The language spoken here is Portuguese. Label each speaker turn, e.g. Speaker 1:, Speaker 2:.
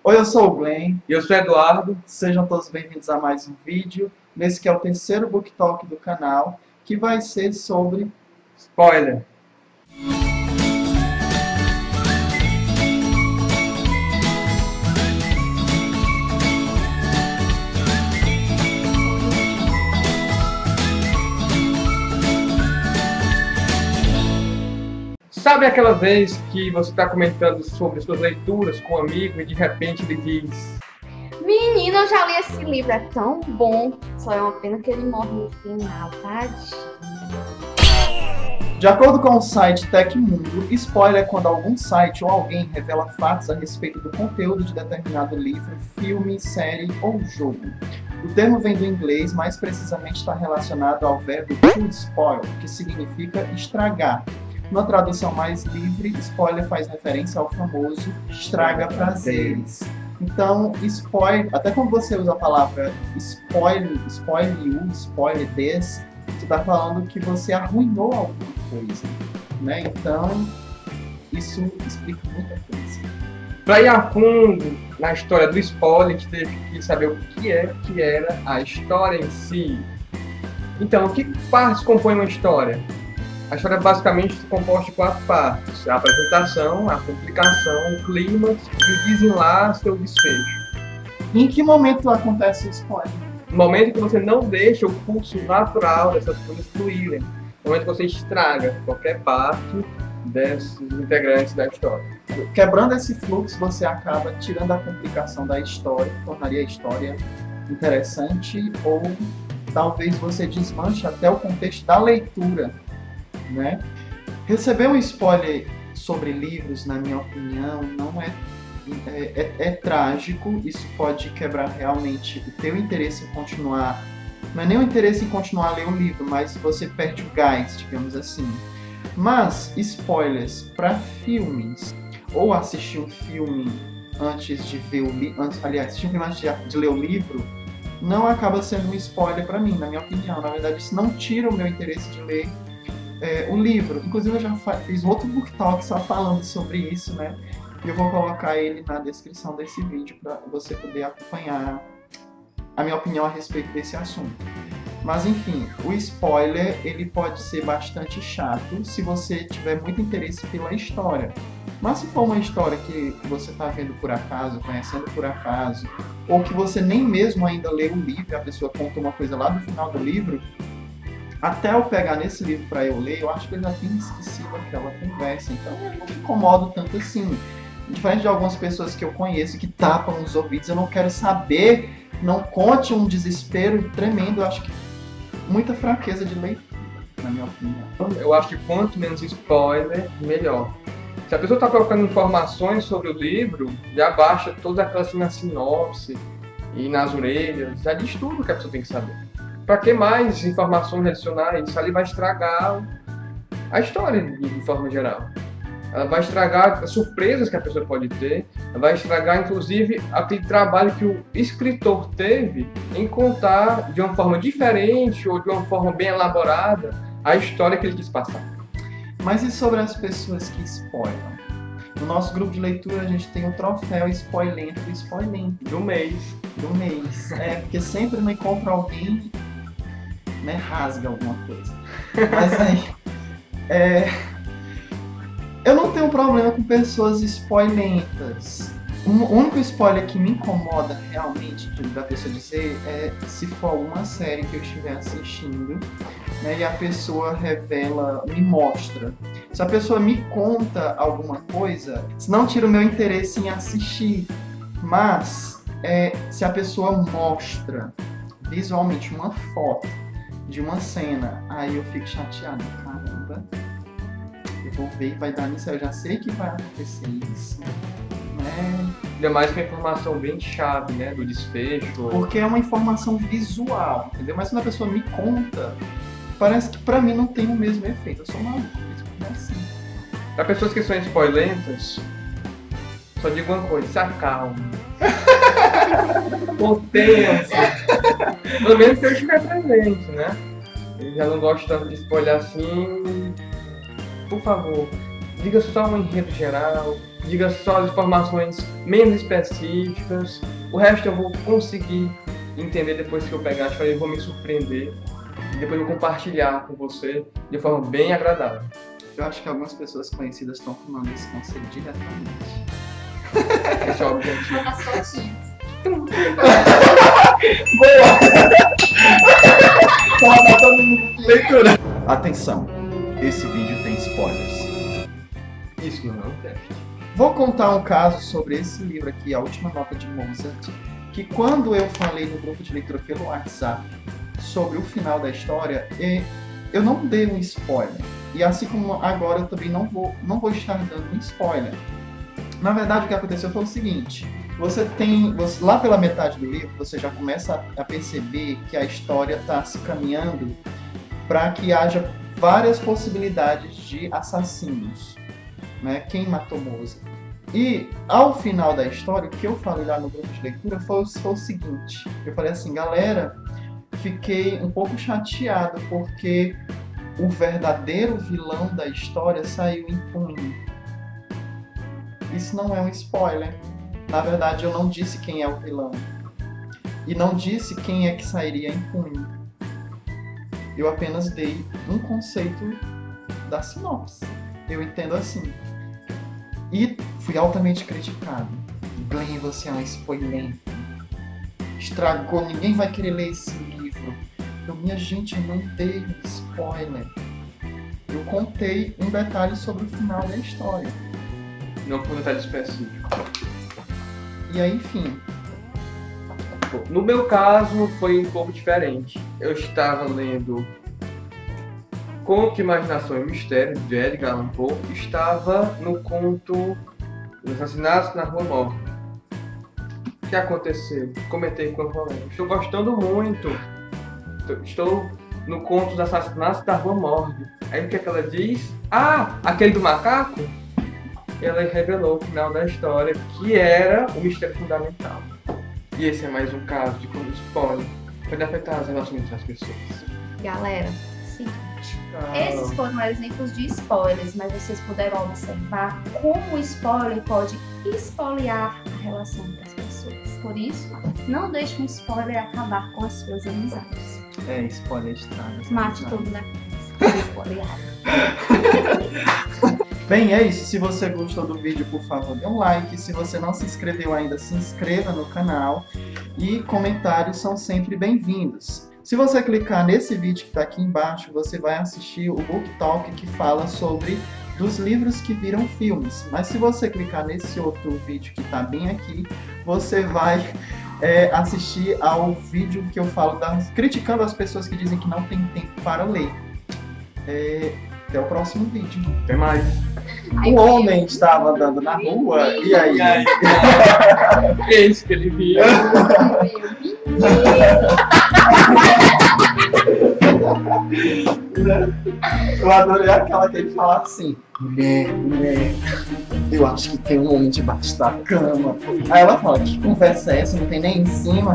Speaker 1: Oi, eu sou o Glenn.
Speaker 2: E eu sou o Eduardo.
Speaker 1: Sejam todos bem-vindos a mais um vídeo, nesse que é o terceiro Book Talk do canal, que vai ser sobre
Speaker 2: Spoiler. Sabe aquela vez que você está comentando sobre suas leituras com um amigo e de repente ele diz:
Speaker 3: Menina, eu já li esse livro, é tão bom. Só é uma pena que ele morre no final, tadinho.
Speaker 1: De acordo com o site Tecmundo, spoiler é quando algum site ou alguém revela fatos a respeito do conteúdo de determinado livro, filme, série ou jogo. O termo vem do inglês, mais precisamente está relacionado ao verbo to spoil, que significa estragar. Na tradução mais livre, spoiler faz referência ao famoso estraga prazeres. Então, spoiler, até quando você usa a palavra spoiler you, spoiler this, você está falando que você arruinou alguma coisa, né? Então, isso explica muita coisa.
Speaker 2: Para ir a fundo na história do spoiler, a gente teve que saber o que era a história em si. Então, que partes compõem uma história? A história basicamente se compõe de 4 partes: a apresentação, a complicação, o clímax e o desenlace ou desfecho.
Speaker 1: Em que momento acontece o spoiler?
Speaker 2: No momento que você não deixa o curso natural dessas coisas fluírem. No momento que você estraga qualquer parte desses integrantes da história.
Speaker 1: Quebrando esse fluxo, você acaba tirando a complicação da história, tornaria a história interessante, ou talvez você desmanche até o contexto da leitura, né? Receber um spoiler sobre livros, na minha opinião, não é trágico. Isso pode quebrar realmente o teu interesse em continuar. Não é nem o interesse em continuar a ler o livro, mas você perde o gás, digamos assim. Mas spoilers para filmes, ou assistir um filme antes de ver o livro, assistir um filme antes de ler o livro, não acaba sendo um spoiler para mim, na minha opinião. Na verdade, isso não tira o meu interesse de ler o livro. Inclusive, eu já fiz outro book talk só falando sobre isso, né? E eu vou colocar ele na descrição desse vídeo para você poder acompanhar a minha opinião a respeito desse assunto. Mas enfim, o spoiler ele pode ser bastante chato se você tiver muito interesse pela história. Mas se for uma história que você está vendo por acaso, conhecendo por acaso, ou que você nem mesmo ainda leu o livro, a pessoa conta uma coisa lá do final do livro, até eu pegar nesse livro para eu ler, eu acho que eu já tinha esquecido aquela conversa. Então eu não me incomodo tanto assim. Diferente de algumas pessoas que eu conheço que tapam os ouvidos, eu não quero saber, não conte um desespero tremendo. Eu acho que muita fraqueza de leitura, na minha opinião.
Speaker 2: Eu acho que quanto menos spoiler, melhor. Se a pessoa está procurando informações sobre o livro, já baixa toda aquela assim, na sinopse e nas orelhas, já diz tudo que a pessoa tem que saber. Para que mais informações adicionais? Isso ali vai estragar a história de forma geral. Ela vai estragar as surpresas que a pessoa pode ter, ela vai estragar inclusive aquele trabalho que o escritor teve em contar de uma forma diferente ou de uma forma bem elaborada a história que ele quis passar.
Speaker 1: Mas e sobre as pessoas que spoilam? No nosso grupo de leitura a gente tem o troféu spoilento
Speaker 2: Do mês.
Speaker 1: Porque sempre me encontra alguém, né, rasga alguma coisa. Mas aí, eu não tenho problema com pessoas spoilentas. O único spoiler que me incomoda realmente da pessoa dizer é se for alguma série que eu estiver assistindo, né, e a pessoa revela, me mostra. Se a pessoa me conta alguma coisa, isso não tira o meu interesse em assistir. Mas se a pessoa mostra visualmente uma foto de uma cena, aí eu fico chateado. Caramba, eu vou ver e vai dar nisso, eu já sei que vai acontecer isso, né?
Speaker 2: Ainda mais com a informação bem chave, né, do desfecho.
Speaker 1: Porque é uma informação visual, entendeu? Mas quando a pessoa me conta, parece que pra mim não tem o mesmo efeito. Eu sou maluco, isso é assim.
Speaker 2: Para pessoas que são spoilentas, só digo uma coisa: se acalme. Contenha-se. Pelo menos se eu estiver presente, né? Eu já não gosto tanto de spoiler assim. Por favor, diga só um enredo geral, diga só as informações menos específicas. O resto eu vou conseguir entender depois que eu pegar a história, eu vou me surpreender. E depois eu vou compartilhar com você de forma bem agradável.
Speaker 1: Eu acho que algumas pessoas conhecidas estão tomando esse conselho diretamente.
Speaker 2: Esse é o objetivo.
Speaker 3: As fotinhas.
Speaker 1: Boa! Tá todo mundo aqui.
Speaker 2: Leitura.
Speaker 1: Atenção, esse vídeo tem spoilers.
Speaker 2: Isso não é um teste.
Speaker 1: Vou contar um caso sobre esse livro aqui, A Última Nota de Mozart, que quando eu falei no grupo de leitura pelo WhatsApp sobre o final da história, eu não dei um spoiler. E assim como agora eu também não vou estar dando um spoiler. Na verdade, o que aconteceu foi o seguinte: lá pela metade do livro, você já começa a perceber que a história está se caminhando para que haja várias possibilidades de assassinos, né? Quem matou Mozart? E ao final da história, o que eu falei lá no grupo de leitura foi o seguinte: eu falei assim, galera, fiquei um pouco chateado porque o verdadeiro vilão da história saiu impune. Isso não é um spoiler. Na verdade, eu não disse quem é o vilão. E não disse quem é que sairia impune. Eu apenas dei um conceito da sinopse. Eu entendo assim. E fui altamente criticado. Glenn, você é um spoiler. Estragou, ninguém vai querer ler esse livro. Minha gente, eu não dei um spoiler. Eu contei um detalhe sobre o final da história.
Speaker 2: Não foi um detalhe específico.
Speaker 1: E aí, enfim.
Speaker 2: No meu caso, foi um pouco diferente. Eu estava lendo Conto de Imaginação e Mistério, de Edgar Allan Poe. Estava no conto Os Assassinatos na Rua Morgue. O que aconteceu? Comentei com o colega. Estou gostando muito. Estou no conto dos Assassinatos da Rua Morgue. Aí o que é que ela diz? Ah, aquele do macaco? Ela revelou o final da história, que era o mistério fundamental. E esse é mais um caso de quando spoiler pode afetar as relações das pessoas.
Speaker 3: Galera, seguinte. Esses foram exemplos de spoilers, mas vocês puderam observar como o spoiler pode espoliar a relação das pessoas. Por isso, não deixe um spoiler acabar com as suas amizades.
Speaker 1: Spoiler estraga.
Speaker 3: Mate tudo na cabeça. Spoilerado.
Speaker 1: Bem, é isso. Se você gostou do vídeo, por favor, dê um like. Se você não se inscreveu ainda, se inscreva no canal. E comentários são sempre bem-vindos. Se você clicar nesse vídeo que está aqui embaixo, você vai assistir o Book Talk que fala sobre dos livros que viram filmes. Mas se você clicar nesse outro vídeo que está bem aqui, você vai assistir ao vídeo que eu falo criticando as pessoas que dizem que não tem tempo para ler. Até o próximo vídeo.
Speaker 2: Até mais.
Speaker 1: O homem estava andando na rua e aí?
Speaker 2: É isso que ele viu.
Speaker 1: Eu adorei aquela que ele fala assim: mulher, eu acho que tem um homem debaixo da cama. Aí ela fala: que conversa é essa? Não tem nem em cima.